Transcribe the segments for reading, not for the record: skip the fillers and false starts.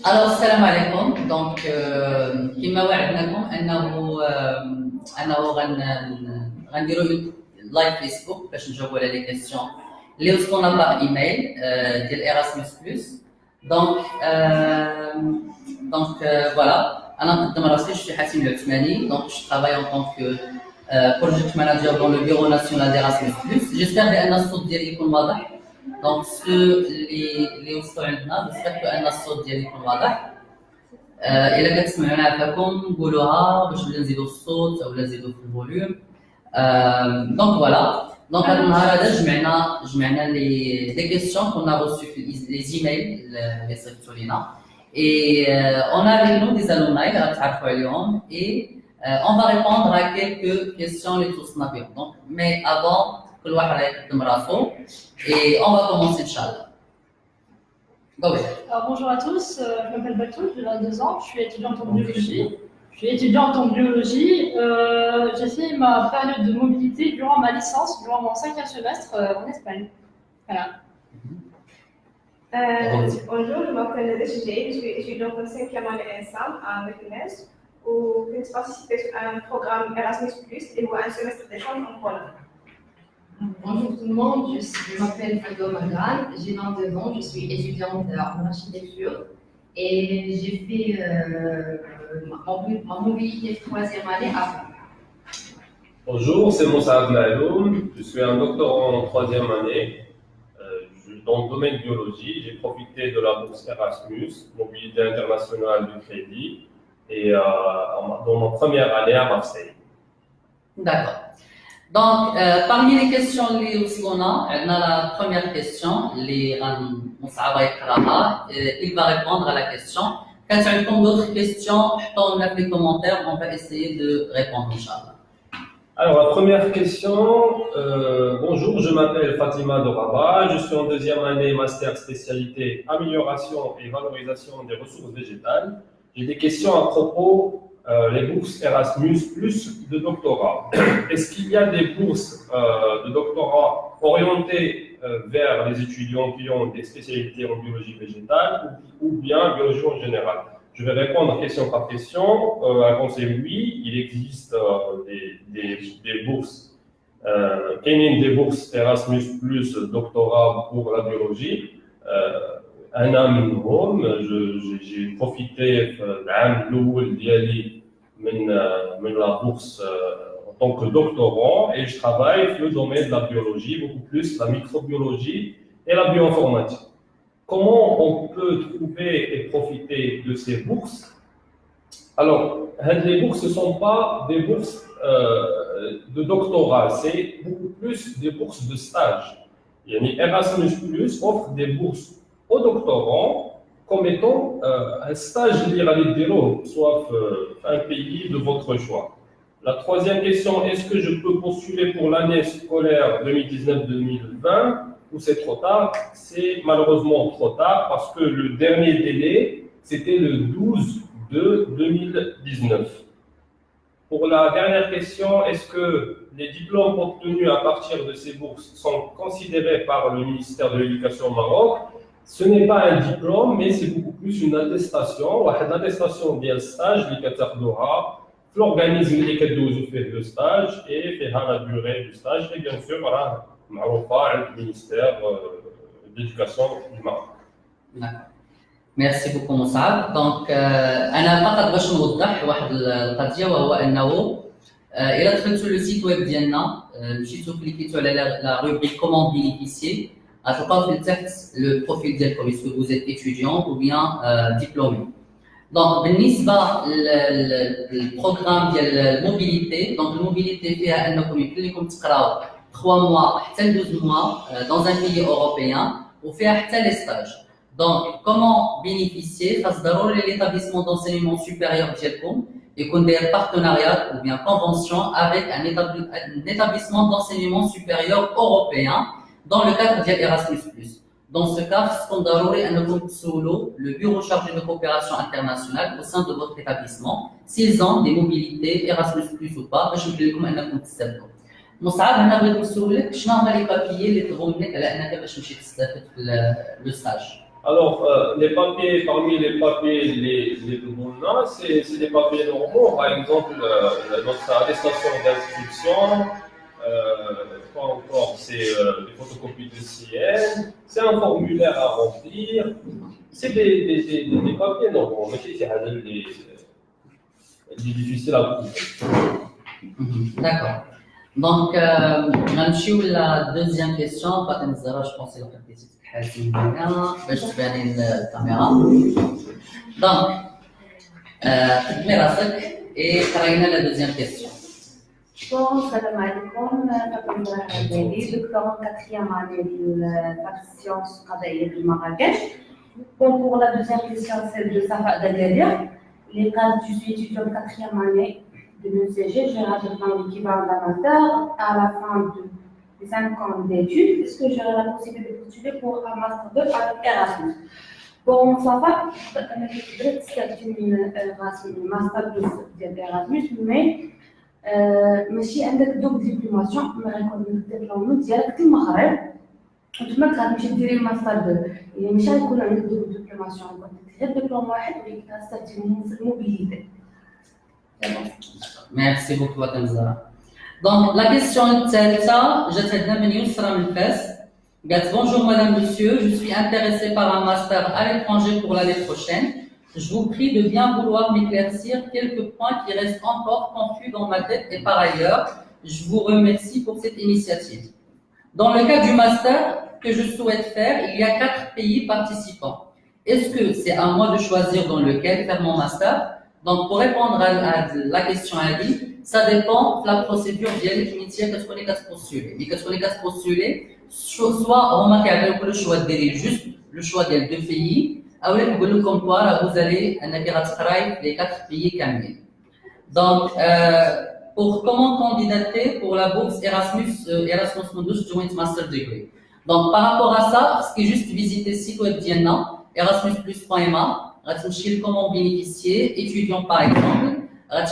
Alors, salam alaikum. Donc, كما وعدناكم أنه غنديروا لايف فيسبوك باش نجاوبوا على لي كيسيون اللي وصلونا باغ ايميل ديال ايراسموس بلس. Donc voilà, أنا نقدم راسي je suis Hatim Al-Othmani, donc je travaille en tant que project manager dans le bureau national d'Erasmus+. J'espère بأن الصوت ديالي يكون واضح. Donc ceux اللي وصلوا عندنا j'espère بأن الصوت ديالي يكون واضح. إلا كتسمعونا عافاكم قولوها باش نبدا نزيدوا الصوت أو نزيدوا في الفوليوم. Donc voilà. Donc هذا النهار هذا جمعنا les questions qu'on a reçues les emails اللي صيفطوا لينا. Et on a avec nous des alumni اللي غتعرفوا عليهم et on va répondre à quelques questions اللي توصلنا بهم. Donc mais avant كل واحد يقدم راسو et on va commencer inchallah. Go ahead. Alors bonjour à tous, je m'appelle Batoul, j'ai 22 ans, je suis étudiante en biologie. J'ai fait ma période de mobilité durant ma licence, durant mon 5e semestre en Espagne. Voilà. Bonjour, je m'appelle Rachid, je suis étudiante en 5e année ENSAM à Meknes, où je participe à un programme Erasmus+, et où un semestre d'échange en Pologne. Bonjour tout le monde, je m'appelle Fado Magran, j'ai 22 ans, je suis étudiante en architecture et j'ai fait ma mobilité 3e année à Paris. Bonjour, c'est Moussa Abdelaïloum, je suis un doctorant en 3e année. Dans le domaine de biologie, j'ai profité de la bourse Erasmus, mobilité internationale du crédit, et dans ma première année à Marseille. D'accord. Donc, parmi les questions اللي وصلونا عندنا la première question اللي غنصعبها يقراها. Il va répondre à la question. Quand عندكم d'autres questions, حطوا لنا في les commentaires, on va essayer de répondre inchallah. Alors, la première question, bonjour, je m'appelle Fatima Doraba, je suis en 2e année master spécialité amélioration et valorisation des ressources végétales. J'ai des questions à propos les bourses Erasmus plus de doctorat. Est-ce qu'il y a des bourses de doctorat orientées vers les étudiants qui ont des spécialités en biologie végétale ou bien biologie en général? Je vais répondre question par question. La réponse est oui, il existe des bourses. Des bourses Erasmus plus doctorat pour la biologie. Un an minimum, j'ai profité d'un l'oul d'Yali de la bourse en tant que doctorant et je travaille dans le domaine de la biologie, beaucoup plus la microbiologie et la bioinformatique. Comment on peut trouver et profiter de ces bourses? Alors, les bourses ne sont pas des bourses de doctorat, c'est beaucoup plus des bourses de stage. Erasmus Plus offre des bourses aux doctorants comme étant un stage lié à l'idéal, soit un pays de votre choix. La troisième question, est-ce que je peux postuler pour l'année scolaire 2019-2020 ou c'est trop tard? C'est malheureusement trop tard parce que le dernier délai, c'était le 12 de 2019. Pour la dernière question, est-ce que les diplômes obtenus à partir de ces bourses sont considérés par le ministère de l'Éducation au Maroc? Ce n'est pas un diplôme, mais c'est beaucoup plus une attestation. Une attestation d'un stage qui est l'organisme qui fait le stage et fait la durée du stage. Et bien sûr, معروفة عند المينستير d'éducation du Maroc. Merci beaucoup مصعب. Donc أنا فقط باش نوضح واحد القضية وهو أنه إلا دخلتوا لو سيت ويب ديالنا مشيتوا كليكيتوا على لا rubrique comment bénéficier غتلقاو في التحت لو بروفيل ديالكم est-ce que vous êtes étudiant ou bien diplômé. Donc بالنسبة للبروغرام ديال الموبيليتي دونك الموبيليتي فيها أنكم يمكن لكم تقراو 3 mois حتى 12 mois dans un pays européen وفيها حتى les stages. Donc comment bénéficier خاص ضروري l'établissement d'enseignement supérieur ديالكم يكون داير partenariat ou bien convention avec un établissement d'enseignement supérieur européen dans le cadre ديال Erasmus+. Dans ce cas, خاصكم ضروري أنكم تسولوا le bureau chargé de coopération internationale au sein de votre établissement s'ils ont des mobilités Erasmus+ ou pas باش يمكن لكم أنكم تستافدوا. مصعب هنا بغيت نسولك شنو هما لي بابيي اللي طلبوا منك على أنك باش تمشي تستافد في لو ستاج؟ Alors, les papiers, parmi les papiers, les doubles, c'est des papiers normaux. Par exemple, notre attestation d'inscription, quoi encore, c'est des photocopies de CN, c'est un formulaire à remplir. C'est des papiers normaux, mais c'est difficile à trouver. D'accord. Donc, غنمشيو la deuxième question. فاطمة الزهراء, je pense que c'est la petite حازم هنا باش تبان الكاميرا. Donc, خدمي راسك et قراينا la deuxième question. Bon, salam alaikum, Fatima Zahra, doctorant 4e année de la science qadaïa de Marrakech. Bon, pour la deuxième question, celle de Safa Dagalia. Les cas, je suis étudiante 4e année de l'UCG, je rattrape l'équivalent d'un master à la fin de 5 ans d'études. Est-ce que j'aurai la possibilité de postuler pour un master 2 avec Erasmus? Bon, ça va, c'est une master 2 d'Erasmus, mais ماشي عندك دوب ديبلوماسيون ما غيكون الدبلوم ديالك في المغرب وتما كتمشي ديري ماستر 2 يعني ماشي غيكون عندك دوب ديبلوماسيون غيكون غير دبلوم واحد ولكن كتستاتي موبيليتي. Merci beaucoup, Fatima Zahra. Donc, la question الثالثة جات عندنا من يسرا من فاس. قالت bonjour madame monsieur, je suis intéressée par un master à l'étranger pour l'année prochaine. Je vous prie de bien vouloir m'éclaircir quelques points qui restent encore confus dans ma tête et par ailleurs, je vous remercie pour cette initiative. Dans le cas du master que je souhaite faire, il y a 4 pays participants. Est-ce que c'est à moi de choisir dans lequel faire mon master? Donc, pour répondre à la question Ali, ça dépend de la procédure d'elle qui m'initiait qu'à postuler. Mais qu'à postuler, soit on m'a le choix de juste le choix des 2 pays, comme quoi vous allez les 4 pays camiens. Donc, pour comment candidater pour la bourse Erasmus Mundus Joint Master Degree. Donc, par rapport à ça, ce qui est juste visiter le site web d'Yenna, erasmusplus.ma, comment bénéficier, étudiant par exemple,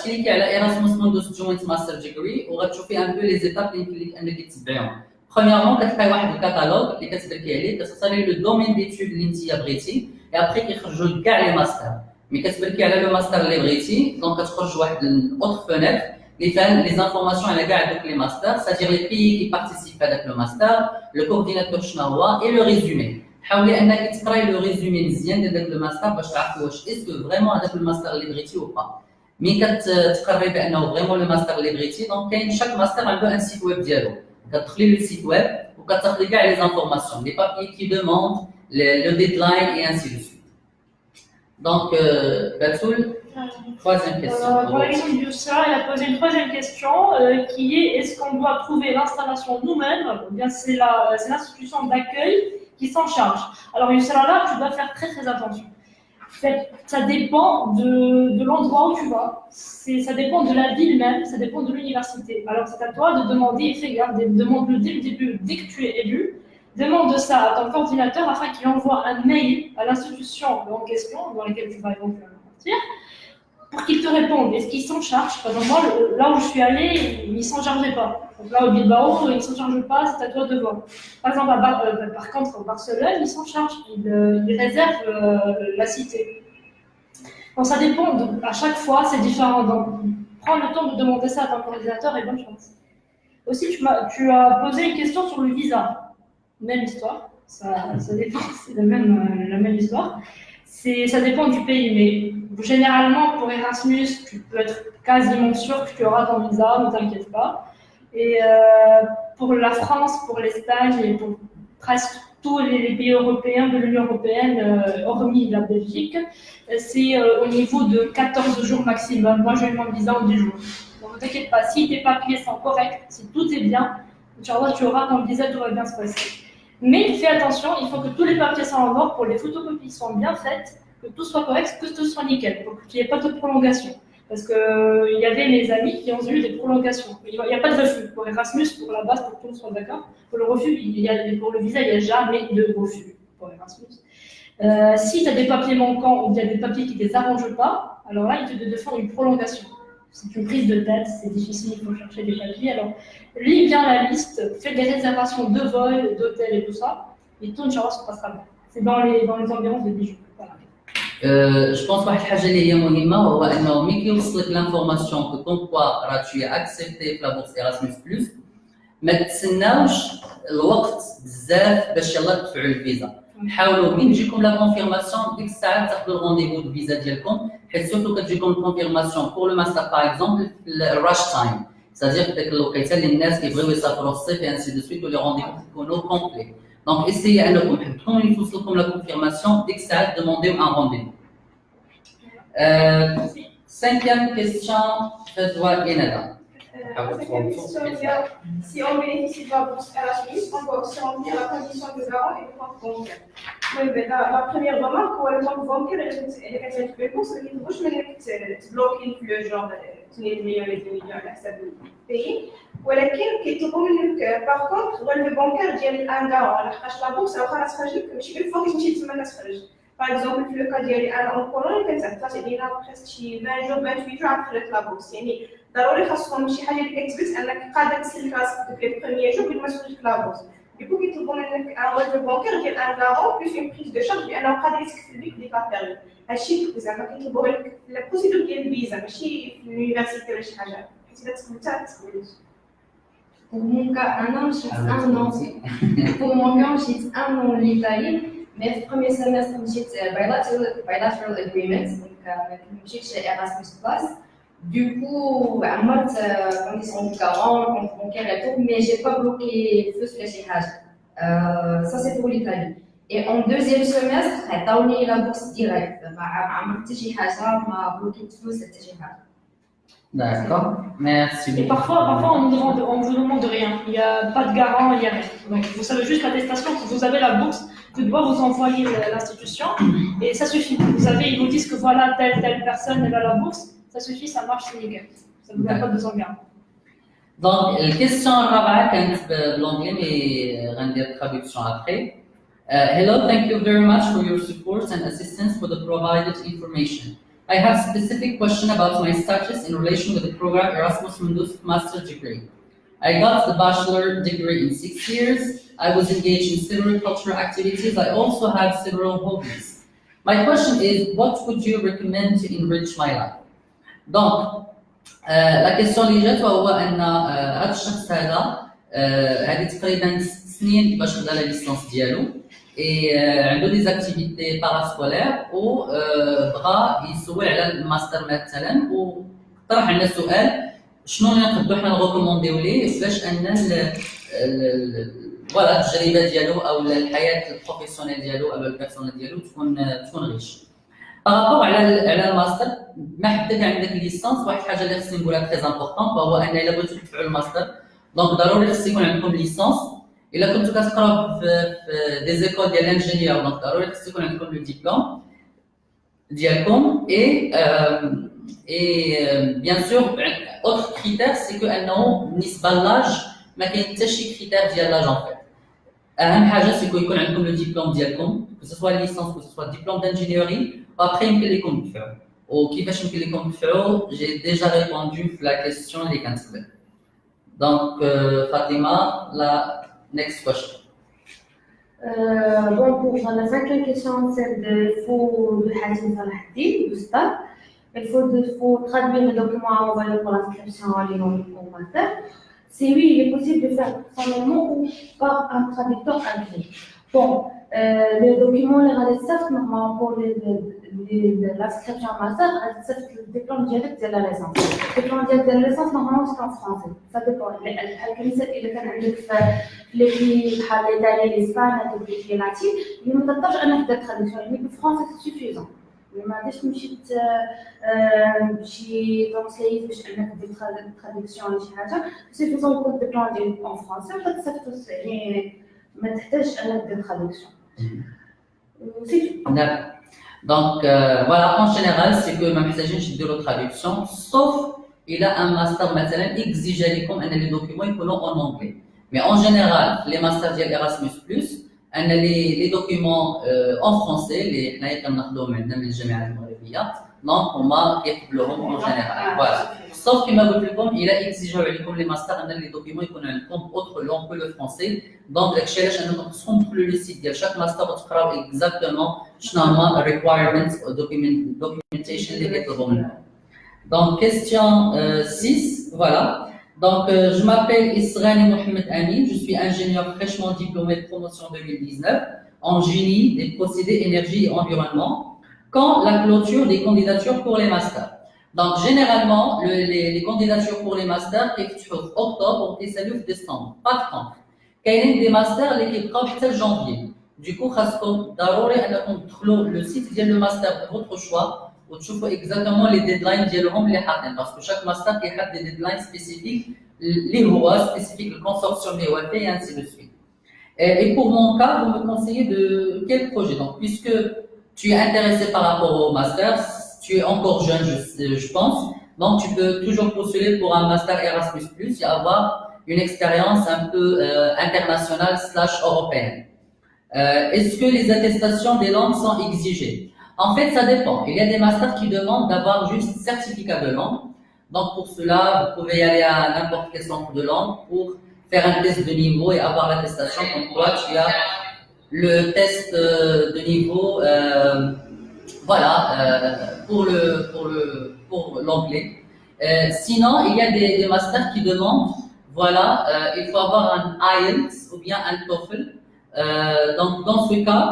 cliquer à Erasmus Mundus Joint Master Degree, ou trouver un peu les étapes qui sont. Premièrement, vous avez un catalogue qui est le domaine d'études que et après qu'il y a les masters. Mais qu'est-ce qu'il y a le master Librity, donc il y a une autre fenêtre, les informations à les masters, c'est-à-dire les pays qui participent avec le master, le coordinateur Chnawa et le résumé. حاولي انك تقراي le résumé مزيان ديال le master باش تعرفي واش est-ce que vraiment هذاك le master Librity ou pas. مي كتقرري بانه vraiment le master Librity, donc كاين chaque master عنده un site web ديالو. كتدخلي le site web وكتاخذي كاع les informations, les papiers qui demandent, le deadline et ainsi de suite. Donc, Batoul, troisième question. Voilà, elle a posé une troisième question qui est qu'on doit trouver l'installation nous-mêmes ou bien c'est l'institution d'accueil qui s'en charge? Alors, Youssra, là, tu dois faire très très attention. Ça dépend de l'endroit où tu vas, ça dépend de la ville même, ça dépend de l'université. Alors, c'est à toi de demander, et fais garde, demande-le dès le début, dès que tu es élu. Demande ça à ton coordinateur afin qu'il envoie un mail à l'institution en question dans laquelle tu vas éventuellement partir pour qu'il te réponde. Est-ce qu'il s'en charge? Par exemple, moi, là où je suis allée, il ne s'en chargeait pas. Donc là, au Bilbao, il ne s'en charge pas, c'est à toi de voir. Par exemple, par contre, au Barcelone, il s'en charge, il réserve la cité. Donc ça dépend, à chaque fois, c'est différent. Donc, prends le temps de demander ça à ton coordinateur et bonne chance. Aussi, tu as posé une question sur le visa. Même histoire, ça dépend, c'est la même histoire. Ça dépend du pays, mais généralement pour Erasmus, tu peux être quasiment sûr que tu auras ton visa, ne t'inquiète pas. Et pour la France, pour l'Espagne et pour presque tous les pays européens de l'Union européenne, hormis la Belgique, c'est au niveau de 14 jours maximum. Moi, j'ai eu mon visa en 10 jours. Donc ne t'inquiète pas, si tes papiers sont corrects, si tout est bien, tu auras ton visa, tout va bien se passer. Mais fais attention, il faut que tous les papiers soient en ordre, pour les photocopies soient bien faites, que tout soit correct, que tout soit nickel, pour qu'il n'y ait pas de prolongation. Parce qu'il y avait mes amis qui ont eu des prolongations. Il n'y a pas de refus. Pour Erasmus, pour la base, pour que tout le monde soit d'accord. Pour le refus, pour le visa, il n'y a jamais de refus pour Erasmus. Si tu as des papiers manquants ou bien des papiers qui ne les arrangent pas, alors là, ils te font une prolongation. C'est une prise de tête, c'est difficile, il faut chercher des papiers. Alors, lis bien la liste, fais des réservations de vol, d'hôtel et tout ça, et tout, Inch'Allah, ça passera bien. c'est dans les environs de Dijon. Voilà. Je pense واحد الحاجه اللي هي مهمه وهو انه ملي كيوصلك لانفورماسيون كو كون كوا راه tu es accepté في لا بورس ايراسموس بلس ما تسناوش الوقت بزاف باش يلاه تدفعوا الفيزا. حاولوا من تجيكم لا كونفيرماسيون ديك الساعه تاخذوا الرونديفو دو الفيزا ديالكم، حيت سورتو كتجيكم الكونفيرماسيون بور لو ماستر باغ اكزومبل في الراش تايم، سادير في ديك الوقيته اللي الناس كيبغيو يسافروا الصيف اي انسي دو سويت ولي رونديفو كيكونوا كومبلي. دونك اسيي انكم حدكم اللي توصلكم لا كونفيرماسيون ديك الساعه دومونديو ان رونديفو. Cinquième question, Fedwa Enada. Si on bénéficie de la bourse Erasmus, on doit aussi remplir la condition de garant et de compte bancaire. Oui, mais la première remarque, où le compte bancaire est une bourse, qui ne bouge, mais tu bloques le genre de millions et de millions à ça du pays. ولكن كيطلبوا منك باغ كونتر le bancaire ديال ان garant لحقاش لا بورس واخا تخرج لك ماشي اون فوا كتمشي تما كتخرج. Par exemple, في le cas ديالي انا en Pologne كنتعطى لينا presque شي 20 jours 28 jours après la bourse. يعني ضروري خاصهم شي حاجه اللي كتثبت انك قادر تسلك راسك في لي بروميير جور قبل ما تخرج في لا بورس. ديكو كيطلبوا منك ان ريليف بانكير ديال ان غارون بلوس اون بريز دو شارج بانه قادر يتكفل بك ديك لا بيريود. هادشي زعما كيطلبوا لك لا بروسيدور ديال الفيزا ماشي في اليونيفرسيتي ولا شي حاجه، حيت الا تقبلتها تقبلت. Pour mon cas, un an, j'ai un an. Pour mon cas, j'ai un an en Italie. Mais le premier semestre, j'ai bilateral agreement, donc j'ai Erasmus Plus. Du coup, moi, condition du garant, compte bancaire et tout, mais j'ai pas bloqué plus les chihages. Ça, c'est pour l'Italie. Et en deuxième semestre, j'ai la bourse directe. J'ai bloqué plus cette chihage. D'accord, merci Et beaucoup. parfois on vous demande rien. Il n'y a pas de garant, il n'y a rien. Donc vous savez juste l'attestation que vous avez la bourse que doit vous envoyer l'institution et ça suffit. Vous savez, ils vous disent que voilà telle personne elle a la bourse, ça suffit, ça marche, c'est légal. Ça ne vous donne pas besoin de garant. Donc, la question الرابعة كانت بالانجلي mais غندير traduction après. Hello, thank you very much for your support and assistance for the provided information. I have a specific question about my status in relation with the program Erasmus Mundus Master Degree. I got the bachelor degree in 6 years. I was engaged in several cultural activities. I also have several hobbies. My question is, what would you recommend to enrich my life? Donc, la question اللي جات هو ان هذا الشخص هذا هذه تقريبا 6 سنين باش خدا لا ليسونس ديالو et عنده دي زاكتيفيتي باراسكولير و بغا يسوي على الماستر مثلا وطرح علينا سؤال شنو اللي نقدروا حنا نغوكومونديو ليه باش ان فوالا التجربه ديالو او الحياه البروفيسيونيل ديالو او البيرسونيل ديالو تكون ريش. بارابور على الماستر ما حتى كاع عندك ليسونس واحد الحاجه اللي خصني نقولها تري امبورطون وهو ان الا بغيتو تدفعوا الماستر دونك ضروري خص يكون عندكم ليسونس. الا كنتو كتقراو في دي زيكول ديال الانجينيور دونك ضروري خص يكون عندكم لو ديبلوم ديالكم اي بيان سور اوتر كريتير سي كو انه بالنسبه لاج ما كاين حتى شي كريتير ديال لاج ان فيت. اهم حاجه سيكو يكون عندكم لو ديبلوم ديالكم كو سوا ليسونس كو سوا ديبلوم دانجينيوري وابخي يمكن لكم تدفعوا. وكيفاش يمكن لكم تدفعوا جي ديجا ريبوندو في لا كيسيون اللي كانت قبل. دونك فاطمه لا next question. Bon, pour la cinquième question, celle de faut de Hatim Salah Eddine, du stade. Il faut traduire les documents à envoyer pour l'inscription en ligne au master. C'est oui, il est possible de faire personnellement ou par un traducteur agréé. Bon, les documents, les réalistes, normalement, pour l'inscription en master, c'est le diplôme direct de la licence. Le diplôme direct de la licence, normalement, c'est en français. Ça dépend. الكنيسة إذا كان عندك في les pays بحال l'Italie, l'Espagne, les pays latins, mais ما تقدرش أنك دير traduction. Mais بالفرنسي c'est suffisant. ما عندكش تمشي شي ترانسليت باش انك دير تراديكسيون ولا شي حاجه سيفيزون يكون الدبلوم ديالك اون فرونسي وتستافد يعني ما تحتاجش انك دير تراديكسيون سي Donc voilà, en général, c'est que ما محتاجينش نديرو traduction sauf il a un master مثلا exige لكم ان les documents يكونوا en anglais. Mais en général, les masters ديال Erasmus+, ان les documents en français اللي حنايا كناخذوهم عندنا من الجامعات المغربيه donc on m'a يقبلهم en général. Voilà. Sauf qu'il m'a dit comme il a exigé عليكم les masters ان les documents يكونوا عندكم autre langue que le français. Donc داكشي علاش انكم خصكم تدخلوا لو سيت ديال chaque master وتقراو exactement شنو هما requirements ou documentation اللي كيطلبوا منكم. Donc question 6, voilà. Donc je m'appelle Israël Mohamed Amin, je suis ingénieur fraîchement diplômé de promotion 2019 en génie des procédés énergie et environnement. Quand la clôture des candidatures pour les masters? Donc généralement les candidatures pour les masters كيفتحوا في octobre وكيساليو في décembre, pas de temps. كاينين des masters اللي كيبقاو حتى janvier. Du coup خاصكم ضروري انكم تدخلوا le site ديال le master de votre choix وتشوفوا exactement les deadlines ديالهم اللي حاطين parce que chaque master كيحط des deadlines spécifiques اللي هو spécifique le consortium اللي هو fait et ainsi de suite. Et pour mon cas, vous me conseillez de quel projet? Donc puisque tu es intéressé par rapport au master, tu es encore jeune je pense, donc tu peux toujours postuler pour un master Erasmus+ et avoir une expérience un peu internationale / européenne. Est-ce que les attestations des langues sont exigées? En fait, ça dépend. Il y a des masters qui demandent d'avoir juste certificat de langue. Donc, pour cela, vous pouvez y aller à n'importe quel centre de langue pour faire un test de niveau et avoir l'attestation comme quoi tu as le test de niveau, voilà, pour l'anglais. Sinon, il y a des masters qui demandent, voilà, il faut avoir un IELTS ou bien un TOEFL. Donc, dans ce cas,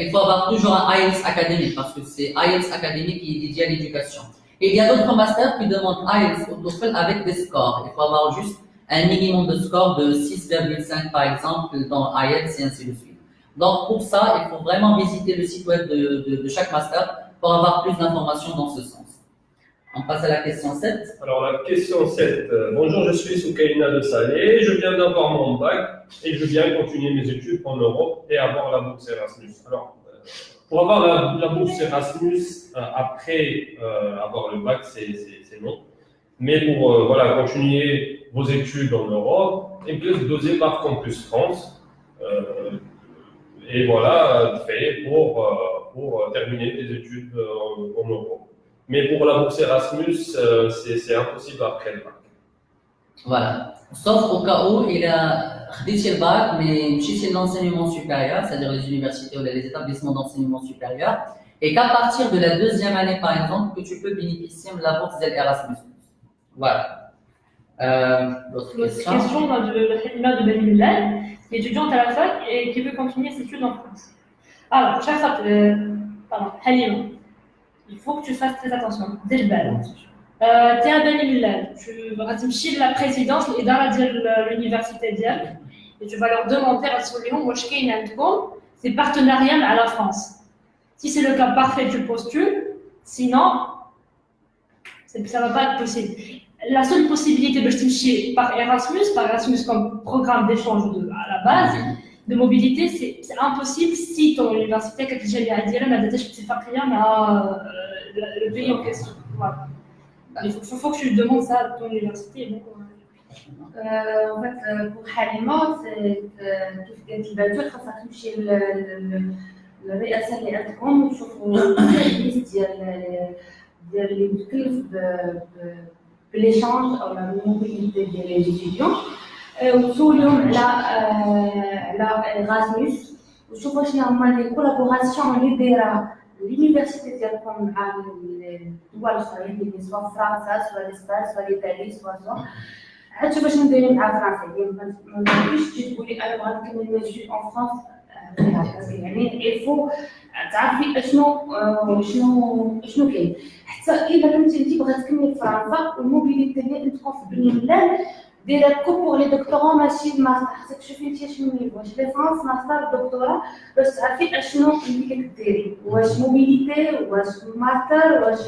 il faut avoir toujours un IELTS académique parce que c'est IELTS académique qui est dédié à l'éducation. Et il y a d'autres masters qui demandent IELTS ou TOEFL avec des scores. Il faut avoir juste un minimum de score de 6,5 par exemple dans IELTS et ainsi de suite. Donc pour ça, il faut vraiment visiter le site web de chaque master pour avoir plus d'informations dans ce sens. On passe à la question 7. Alors la question 7. Bonjour, je suis Soukaina de Salé, je viens d'avoir mon bac et je viens continuer mes études en Europe et avoir la bourse Erasmus. Alors, pour avoir la bourse Erasmus après avoir le bac, c'est non. Mais pour voilà, continuer vos études en Europe, et puis dosé par Campus France. Et voilà, fait pour terminer les études en Europe. Mais pour la bourse Erasmus, c'est impossible après le bac. Voilà. Sauf au cas où il a خديتي le bac, mais مشيتي l'enseignement supérieur, c'est-à-dire les universités ou les établissements d'enseignement supérieur, et qu'à partir de la deuxième année, par exemple, que tu peux bénéficier de la bourse Erasmus. Voilà. L'autre question. Question de Halima de Benimillal, qui est étudiante à la fac et qui veut continuer ses études en France. Alors, chaque fois, pardon, Halima, il faut que tu fasses très attention. Dès le bal. Tu es à Benimillal, tu vas te la présidence et dans l'université d'Yale, et tu vas leur demander à ces partenariats à la France. Si c'est le cas parfait, tu postules. Sinon, ça ne va pas être possible. La seule possibilité de chier par Erasmus comme programme d'échange à la base, de mobilité, c'est impossible si ton université, le pays en question. Voilà. Il faut que tu demandes ça à ton université. En fait, pour Halima, كيف قلت البنات خاصها تمشي للرئاسه اللي عندكم وتشوفوا الليست ديال اللي متكلف بالإيشانج أو الموبيليتي ديال لي ستوديون وتسولهم على إراسموس وتشوفوا شنو هما لي كولابوراسيون اللي دايره l'université ديالكم مع الدول الاخرين اللي سواء فرنسا سواء الاسبان سواء الايطالي سواء عاد تشوفوا شنو دايرين مع فرنسا يعني ما تقدريش تجي تقولي انا بغيت نكمل ماجي اون فرنسا يعني الفو تعرفي شنو كاين حتى الا كنتي انت بغات تكملي في فرنسا والموبيليتي ديالك تكون في بنيان ديال كو بور لي دكتورون ماشي الماستر خاصك تشوفي انت شنو نيفو واش ليسانس ماستر دكتوراه باش تعرفي اشنو اللي كديري واش موبيليتي واش ماستر واش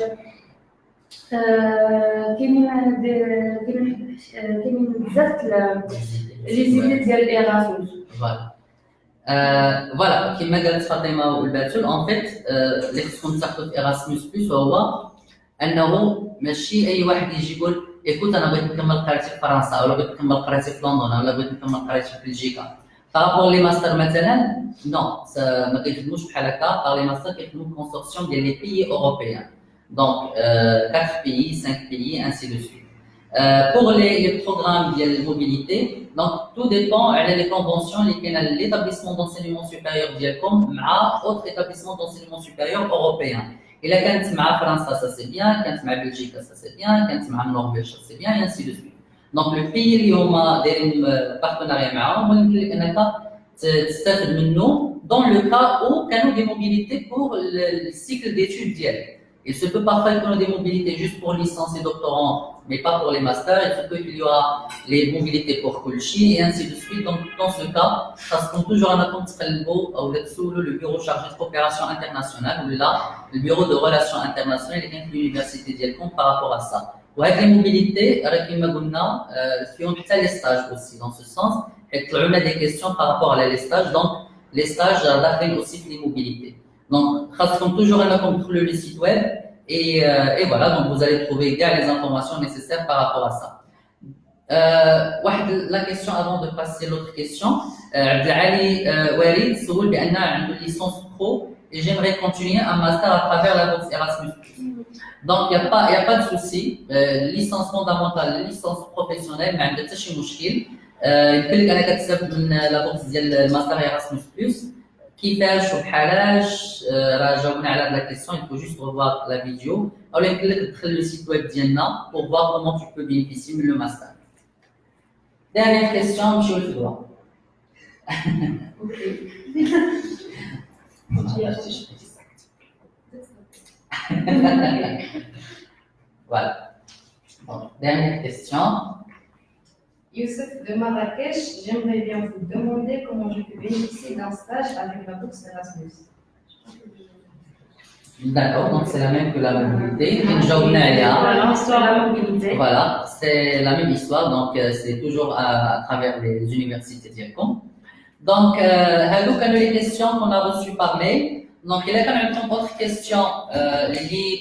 كاينين بزاف لي زيد ديال الايراسموس Voilà, كما قالت فاطمه والباتول en fait اللي خصكم تاخذوا في Erasmus+ هو انه ماشي اي واحد يجي يقول écoute انا بغيت نكمل قرايتي في فرنسا ولا بغيت نكمل قرايتي في لندن ولا بغيت نكمل قرايتي في بلجيكا. بارابور لي ماستر مثلا نو ما كيخدموش بحال هكا، لي ماستر كيخدموا كونسورسيوم ديال لي بيي اوروبيان. Donc, 4 pays, 5 pays, ainsi de suite. Pour les programmes de mobilité, donc tout dépend des conventions lesquelles l'établissement d'enseignement supérieur ديالكم مع autres établissements d'enseignement supérieur européens. إلا كانت مع فرنسا ça c'est bien, كانت مع بلجيكا ça c'est bien, كانت مع النرويج ça c'est bien, et ainsi de suite. Donc le pays اللي هما دايرين partenariat معاهم يمكن لك انك تستفد منه dans le cas où كانوا des mobilités pour le cycle d'études ديالك. Il se peut parfois qu'on ait des mobilités juste pour licence et doctorants, mais pas pour les masters. Il se peut qu'il y aura les mobilités pour Kulchi et ainsi de suite. Donc, dans ce cas, ça se compte toujours en compte le bureau chargé de coopération internationale ou là, le bureau de relations internationales et l'université d'Yelcom par rapport à ça. Pour les mobilités, qui ont les stages aussi dans ce sens. Et on a des questions par rapport à les stages. Donc, les stages d'après aussi les mobilités. Donc, comme toujours, on a contrôlé le site web et voilà, donc vous allez trouver les informations nécessaires par rapport à ça. La question avant de passer à l'autre question, Abdelali Walid سؤال بأن عنده licence pro et j'aimerais continuer un master à travers la bourse Erasmus+. Donc, il n'y a pas de souci. Licence fondamentale, licence professionnelle, ما عندها حتى شي مشكل. يمكن لك أنك تستفد من la bourse ديال الماستر Erasmus+. كيفاش وبحالاش راه جاوبنا على هاد لا كيسيون. Il faut juste revoir la vidéo او يمكن لك تدخل le site web ديالنا pour voir comment tu peux bénéficier من le master. Dernière question, نمشيو للفدوى. Voilà. Donc, dernière question. Youssef de Marrakech, j'aimerais bien vous demander comment je peux bénéficier d'un stage avec la bourse Erasmus. D'accord, donc c'est la même que la mobilité. Voilà, c'est la même histoire, donc c'est toujours à travers les universités d'Yelcom. Donc, les questions qu'on a reçues par mail. Donc, il y a quand même d'autres questions,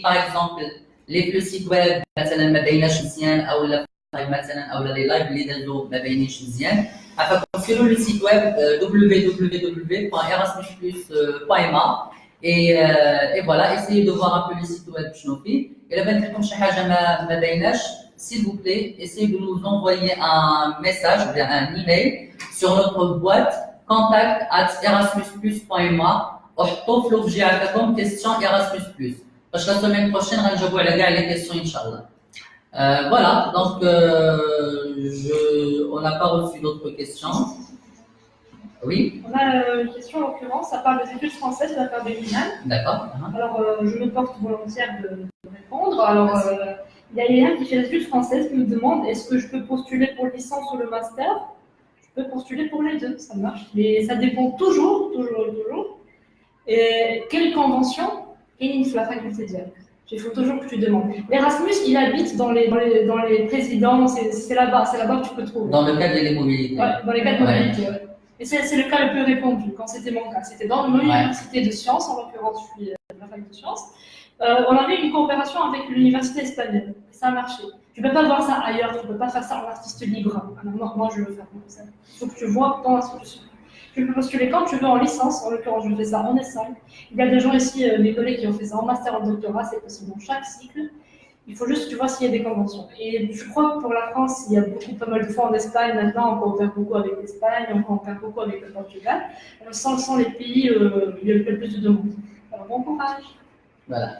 par exemple, les sites web, مثلا ما بيناش مزيان او لا مثلا او لي لايف اللي دازو ما باينينش مزيان. فكونسيروا le site web www.erasmusplus.ma et voilà, essayez de voir un peu le site web شنو فيه. إلا بانت لكم شي حاجة ما بايناش, s'il vous plaît, essayez de nous envoyer un message ou bien un email sur notre boîte contact@erasmusplus.ma وحطوا في l'objet عندكم question Erasmus+. Parce que la semaine prochaine, on va regarder les questions, Inch'Allah. Voilà, donc on n'a pas reçu d'autres questions. Oui. On a une question en l'occurrence, ça parle des études françaises de la part des Milan. D'accord. Alors, je me porte volontaire de répondre. Alors, il y a Léa qui fait des études françaises qui me demande est-ce que je peux postuler pour le licence ou le master? Je peux postuler pour les deux, ça marche. Mais ça dépend toujours. Et quelle convention est la faculté d'Yelcom? Il faut toujours que tu demandes. L'Erasmus, il habite dans les présidences, c'est là-bas que tu peux trouver. Dans le cadre des mobilités. Ouais, dans les cas de mobilité, ouais. Et c'est le cas le plus répandu, quand c'était mon cas. C'était dans l'université de sciences, en l'occurrence, je suis de la fac de sciences. On avait une coopération avec l'université espagnole. Et ça a marché. Tu ne peux pas voir ça ailleurs, tu ne peux pas faire ça en artiste libre. Alors, moi, je veux faire comme ça. Il faut que tu vois dans l'institution. Tu peux postuler quand tu veux en licence, en l'occurrence, je fais ça en Espagne. Il y a des gens ici, mes collègues qui ont fait ça en master, en doctorat, c'est possible dans chaque cycle. Il faut juste que tu vois s'il y a des conventions. Et je crois que pour la France, il y a pas mal de fois en Espagne. Maintenant, on coopère beaucoup avec l'Espagne, on coopère beaucoup avec le Portugal. Sans les pays, il y a le plus de demandes. Alors, bon courage. Voilà.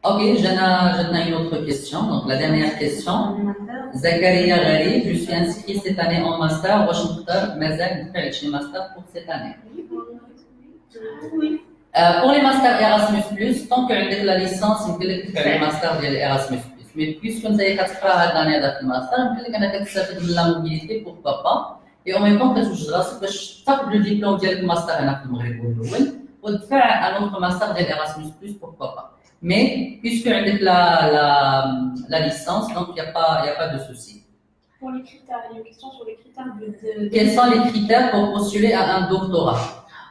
Ok, j'ai une autre question. Donc, la dernière question. Zakaria Gharib, je suis inscrit cette année en master. Moi, je suis master pour cette année. Oui. Pour les masters Erasmus+, tant que tu as la licence, il faut que tu aies le master de Erasmus+. Mais puisque tu as fait l'année de master, il faut que tu aies la mobilité, pourquoi pas. Et en même temps, tu as le diplôme de master en Maghreb ou tu fais un autre master de Erasmus+, pourquoi pas. Mais puisque tu as la licence, donc il n'y a pas de souci. Pour les critères, il y a une question sur les critères Quels sont les critères pour postuler à un doctorat?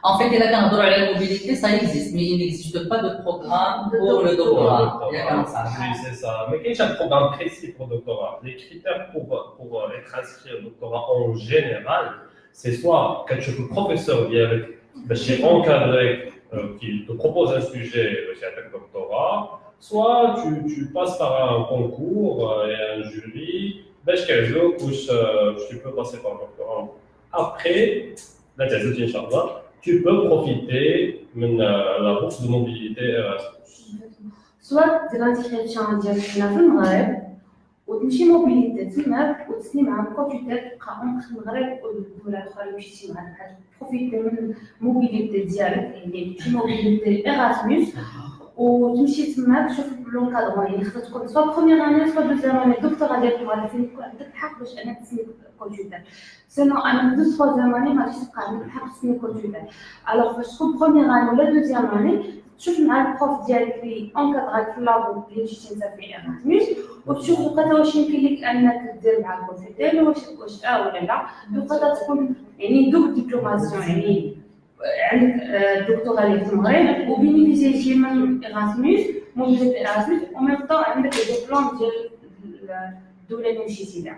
En fait, il y a un droit à la mobilité, ça existe, mais il n'existe pas de programme pour le doctorat. Il y a comme ça. Oui, c'est ça. Mais il y a un programme précis pour le doctorat. Les critères pour être inscrit au doctorat en général, c'est soit quand tu es professeur, j'ai encadré qui te propose un sujet chez un doctorat, soit tu passes par un concours et un jury, tu peux passer par le doctorat. Après, là, tu peux profiter de la bourse de mobilité Erasmus. soit de l'inscription ديالنا في المغرب وتمشي موبيليتي تماك وتسني مع الكمبيوتر تبقى اونتر المغرب والدول الاخرى اللي مشيتي معاها بحال بروفيتي من الموبيليتي ديالك يعني تمشي موبيليتي ايراسموس وتمشي تماك تشوف لونكادرون يعني خصك تكون سوا بروميير اني سوا دوزيام اني دكتوراه ديالك المغرب فين يكون عندك الحق باش انك تسني كمبيوتر سينو انا دوز تروازيام اني ما غاديش تبقى عندك الحق تسني كمبيوتر الوغ فاش تكون بروميير اني ولا دوزيام اني تشوف مع البروف ديالك اللي اونكادراك في لابو اللي مشيتي انت في ايراسموس وتشوف الوقت واش يمكن لك انك دير مع الكمبيوتر واش ولا لا الوقت تكون يعني دوب ديبلوماسيون يعني عندك الدكتوراه اللي في المغرب وبينيفيسيتي من ايراسموس موجود ايراسموس ومن طون عندك الدبلوم ديال الدوله اللي مشيتي لها.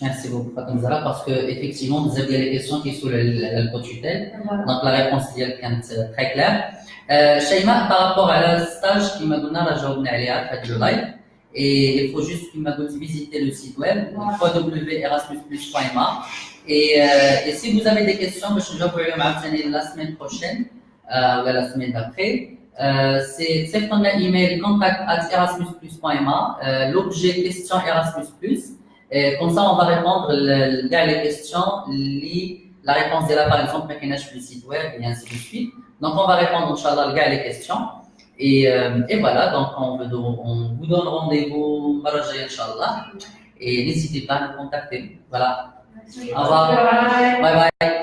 Merci beaucoup, Fatima Zahra, parce que effectivement, vous avez des questions qui sont le co-tutelle. Donc, la réponse est très claire. Shaima, par rapport à la stage qui m'a donné la journée à fait le live, et il faut juste qu'il m'a donné visiter le site web, www.erasmusplus.ma. Et si vous avez des questions, je vais vous la semaine prochaine, ou la semaine d'après. C'est ton email contact@erasmusplus.ma, l'objet question Erasmus+. Et comme ça, on va répondre à les questions, la réponse est là, par exemple, mais sur le site web, et ainsi de suite. Donc, on va répondre, Inch'Allah, les questions. Et voilà, donc on vous donne rendez-vous, Inch'Allah. Et n'hésitez pas à nous contacter. Voilà. Au revoir. Bye bye.